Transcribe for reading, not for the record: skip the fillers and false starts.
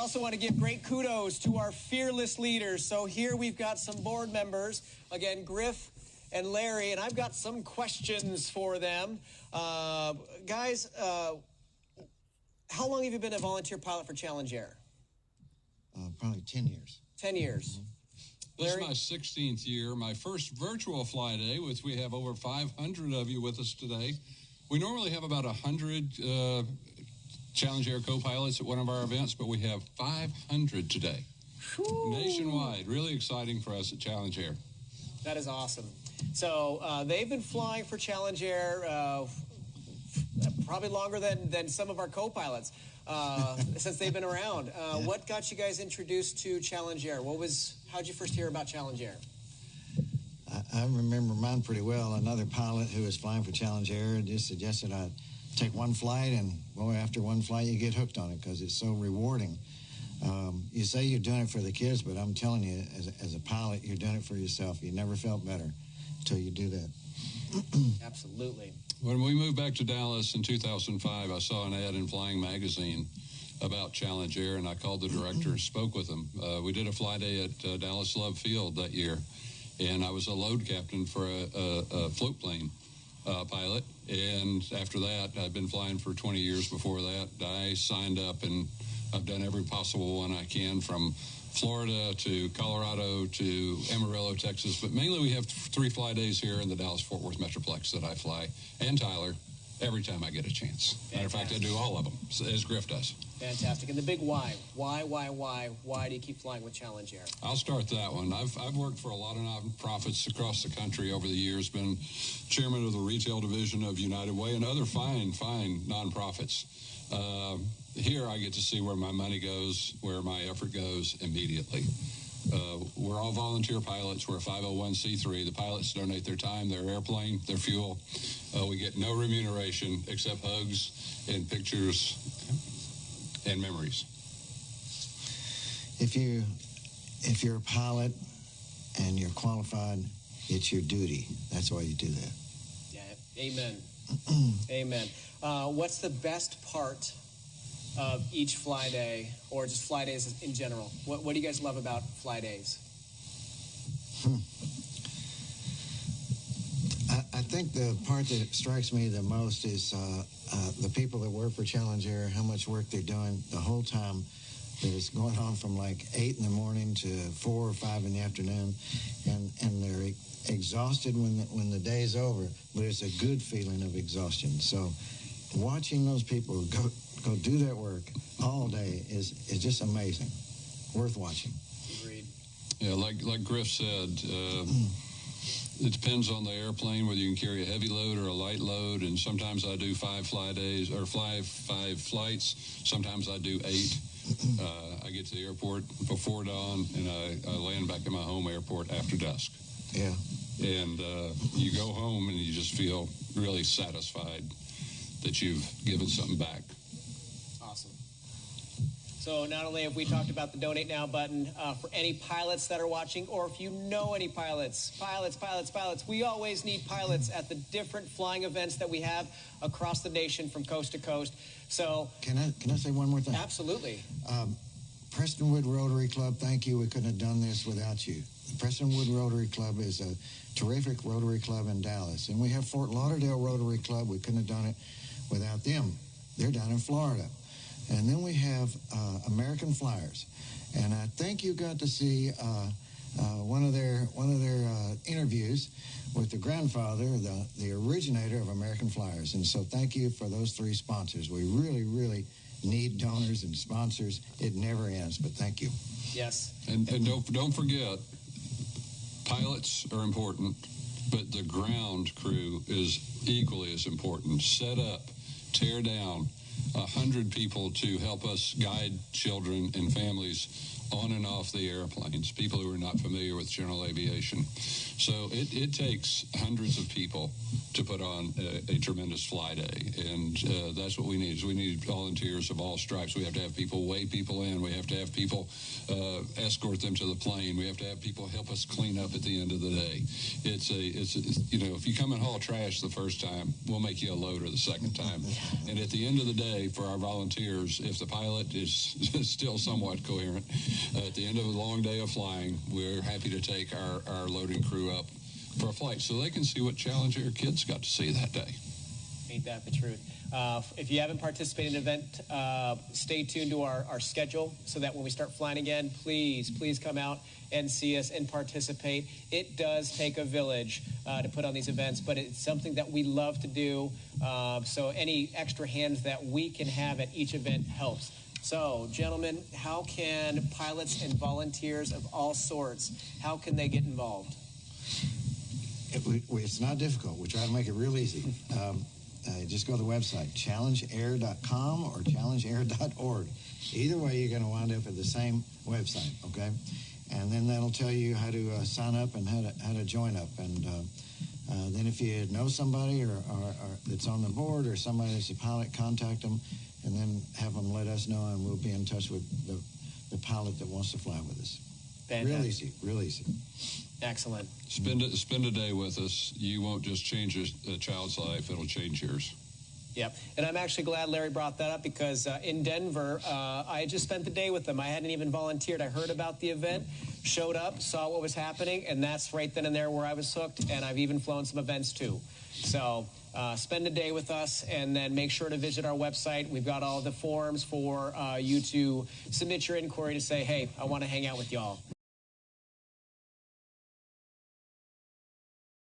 I also want to give great kudos to our fearless leaders. So here we've got some board members, again, Griff and Larry, and I've got some questions for them. Guys, how long have you been a volunteer pilot for Challenge Air? Probably 10 years. 10 years. Mm-hmm. This is my 16th year, my first virtual fly day, which we have over 500 of you with us today. We normally have about 100 Challenge Air co-pilots at one of our events, but we have 500 today. Whew. Nationwide. Really exciting for us at Challenge Air. That is awesome. So they've been flying for Challenge Air probably longer than some of our co-pilots since they've been around. Yeah. What got you guys introduced to Challenge Air? How'd you first hear about Challenge Air? I remember mine pretty well. Another pilot who was flying for Challenge Air just suggested I take one flight, and boy, after one flight, you get hooked on it because it's so rewarding. You say you're doing it for the kids, but I'm telling you, as a pilot, you're doing it for yourself. You never felt better until you do that. Absolutely. When we moved back to Dallas in 2005, I saw an ad in Flying Magazine about Challenge Air, and I called the director and spoke with him. We did a fly day at Dallas Love Field that year, and I was a load captain for a float plane pilot. And after that, I've been flying for 20 years before that. I signed up, and I've done every possible one I can, from Florida to Colorado to Amarillo, Texas. But mainly we have 3 fly days here in the Dallas-Fort Worth Metroplex that I fly, and Tyler, every time I get a chance. Matter of fact, I do all of them, as Griff does. Fantastic. And the big why. Why do you keep flying with Challenge Air? I'll start that one. I've worked for a lot of nonprofits across the country over the years, been chairman of the retail division of United Way and other fine nonprofits. Here I get to see where my money goes, where my effort goes immediately. We're all volunteer pilots. We're a 501c3. The pilots donate their time, their airplane, their fuel. We get no remuneration except hugs and pictures and memories. If you're a pilot and you're qualified, it's your duty. That's why you do that. Yeah. Amen. Amen. What's the best part of each fly day, or just fly days in general? What do you guys love about fly days? I think the part that strikes me the most is the people that work for Challenge Air, how much work they're doing the whole time. That it's going on from like 8 in the morning to 4 or 5 in the afternoon, and they're exhausted when the day's over, but it's a good feeling of exhaustion. So watching those people go do that work all day is just amazing. Worth watching. Agreed. Yeah, like Griff said, it depends on the airplane whether you can carry a heavy load or a light load, and sometimes I do 5 fly days or fly 5 flights. Sometimes I do 8. I get to the airport before dawn, and I land back in my home airport after dusk. Yeah. And you go home and you just feel really satisfied that you've given something back. Awesome. So not only have we talked about the Donate Now button, for any pilots that are watching, or if you know any pilots, we always need pilots at the different flying events that we have across the nation from coast to coast. So can I say one more thing? Absolutely. Prestonwood Rotary Club, thank you. We couldn't have done this without you. The Prestonwood Rotary Club is a terrific Rotary Club in Dallas. And we have Fort Lauderdale Rotary Club. We couldn't have done it without them. They're down in Florida. And then we have American Flyers. And I think you got to see one of their interviews with the grandfather, the originator of American Flyers. And so thank you for those 3 sponsors. We really, really need donors and sponsors. It never ends, but thank you. Yes. And don't forget, pilots are important, but the ground crew is equally as important. Set up, tear down, 100 people to help us guide children and families on and off the airplanes, people who are not familiar with general aviation. So it takes hundreds of people to put on a tremendous fly day, and that's what we need. Is we need volunteers of all stripes. We have to have people weigh people in. We have to have people escort them to the plane. We have to have people help us clean up at the end of the day. It's if you come and haul trash the first time, we'll make you a loader the second time. And at the end of the day, day for our volunteers. If the pilot is still somewhat coherent, at the end of a long day of flying, we're happy to take our loading crew up for a flight so they can see what Challenge Air kids got to see that day. Ain't that the truth? If you haven't participated in an event, stay tuned to our schedule so that when we start flying again, please come out and see us and participate. It does take a village to put on these events, but it's something that we love to do. So any extra hands that we can have at each event helps. So, gentlemen, how can pilots and volunteers of all sorts, how can they get involved? It's not difficult. We try to make it real easy. Just go to the website, challengeair.com or challengeair.org. Either way, you're going to wind up at the same website, okay? And then that'll tell you how to sign up and how to join up. And then if you know somebody or that's on the board or somebody that's a pilot, contact them and then have them let us know, and we'll be in touch with the pilot that wants to fly with us. Fantastic. Real easy. Excellent. Spend a day with us. You won't just change a child's life, it'll change yours. Yep. And I'm actually glad Larry brought that up because in Denver, I just spent the day with them. I hadn't even volunteered. I heard about the event, showed up, saw what was happening, and that's right then and there where I was hooked, and I've even flown some events too. So spend a day with us, and then make sure to visit our website. We've got all the forms for you to submit your inquiry to say, hey, I want to hang out with y'all.